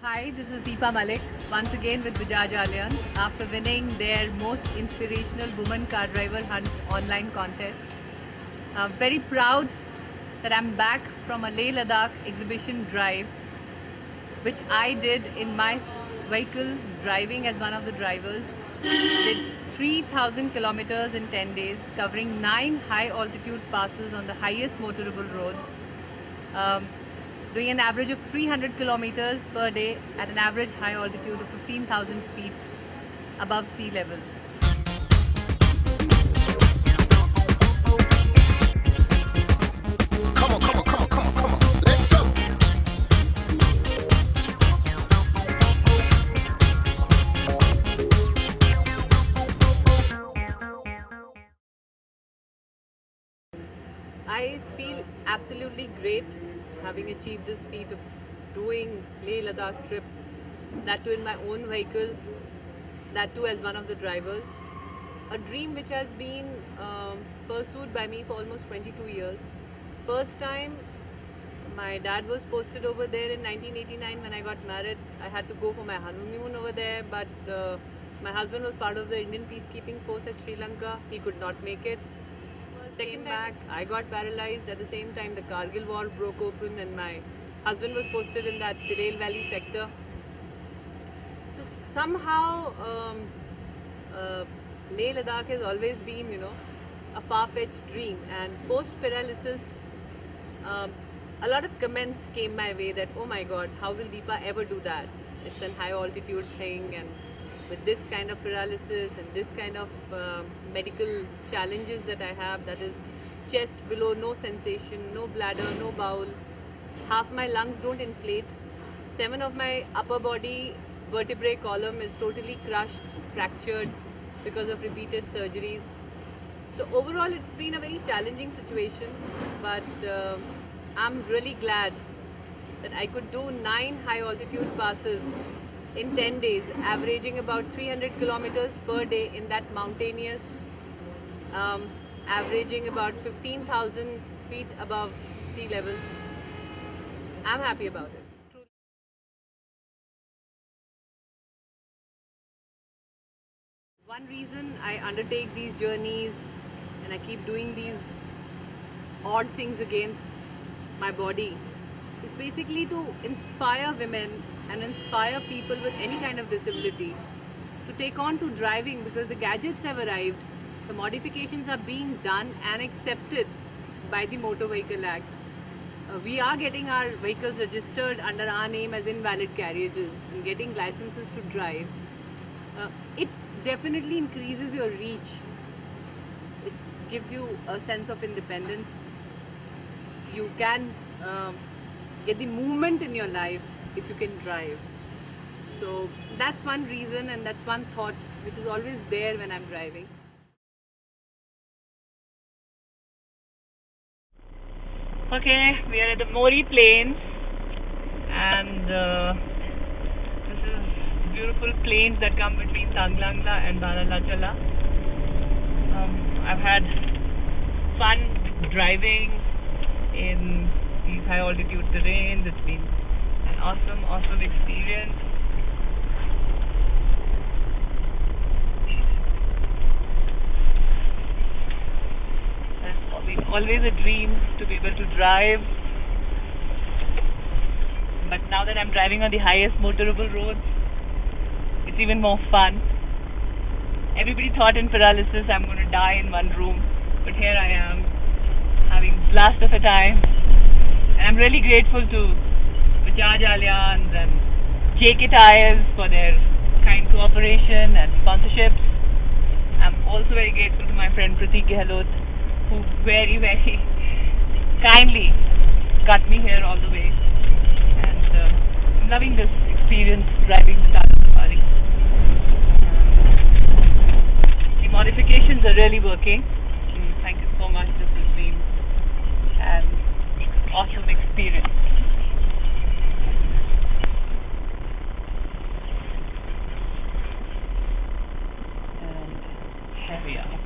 Hi, this is Deepa Malik, once again with Bajaj Allianz after winning their most inspirational woman car driver hunt online contest. Very proud that I'm back from a Leh Ladakh exhibition drive, which I did in my vehicle driving as one of the drivers. Did 3,000 kilometers in 10 days, covering 9 high altitude passes on the highest motorable roads. Doing an average of 300 kilometers per day at an average high altitude of 15,000 feet above sea level. Come on, come on, come on, come on, come on. Let's go. I feel absolutely great having achieved this feat of doing Leh Ladakh trip, that too in my own vehicle, that too as one of the drivers. A dream which has been pursued by me for almost 22 years. First time my dad was posted over there in 1989 when I got married. I had to go for my honeymoon over there, but my husband was part of the Indian peacekeeping force at Sri Lanka. He could not make it. Second back, I got paralyzed. At the same time, the Kargil war broke open and my husband was posted in that Tirel Valley sector. So somehow Leh Ladakh has always been, a far-fetched dream. And post-paralysis, a lot of comments came my way that, oh my God, how will Deepa ever do that? It's a high altitude thing, and with this kind of paralysis and this kind of medical challenges that I have, that is chest below, no sensation, no bladder, no bowel, half my lungs don't inflate, 7 of my upper body vertebrae column is totally crushed, fractured because of repeated surgeries. So overall it's been a very challenging situation, but I'm really glad that I could do 9 high altitude passes in 10 days, averaging about 300 kilometers per day in that mountainous, averaging about 15,000 feet above sea level. I'm happy about it. One reason I undertake these journeys and I keep doing these odd things against my body is basically to inspire women and inspire people with any kind of disability to take on to driving, because the gadgets have arrived, the modifications are being done and accepted by the Motor Vehicle Act. We are getting our vehicles registered under our name as invalid carriages and getting licenses to drive. It definitely increases your reach. It gives you a sense of independence. You can get the movement in your life if you can drive. So that's one reason, and that's one thought which is always there when I'm driving. Okay, we are at the Mori Plains, and this is beautiful plains that come between Tanglangla and Banalachala. I've had fun driving in these high altitude terrains. It's been an awesome experience. It's been always a dream to be able to drive, but now that I'm driving on the highest motorable roads, it's even more fun. Everybody thought in paralysis I'm going to die in one room, but here I am having blast of a time, and I'm really grateful to Bajaj Allianz and JK Tires for their kind cooperation and sponsorships. I'm also very grateful to my friend Pratik Gehlot, who very kindly got me here all the way, and I'm loving this experience driving the Tata Safari. The modifications are really working. Thank you so much. This has been an awesome experience. And here we are.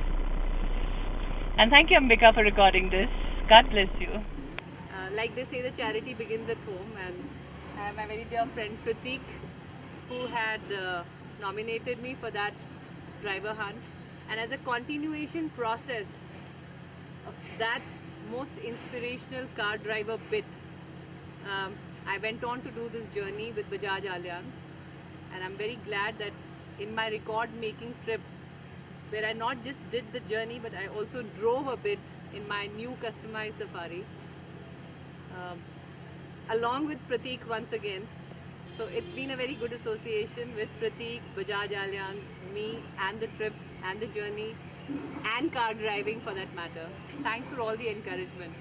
And thank you, Ambika, for recording this. God bless you. Like they say, the charity begins at home, and I have my very dear friend Pratik, who had nominated me for that driver hunt. And as a continuation process of that most inspirational car driver bit, I went on to do this journey with Bajaj Allianz. And I'm very glad that in my record making trip, where I not just did the journey, but I also drove a bit in my new customized Safari, along with Pratik once again. So it's been a very good association with Pratik, Bajaj Allianz, me, and the trip, and the journey, and car driving for that matter. Thanks for all the encouragement.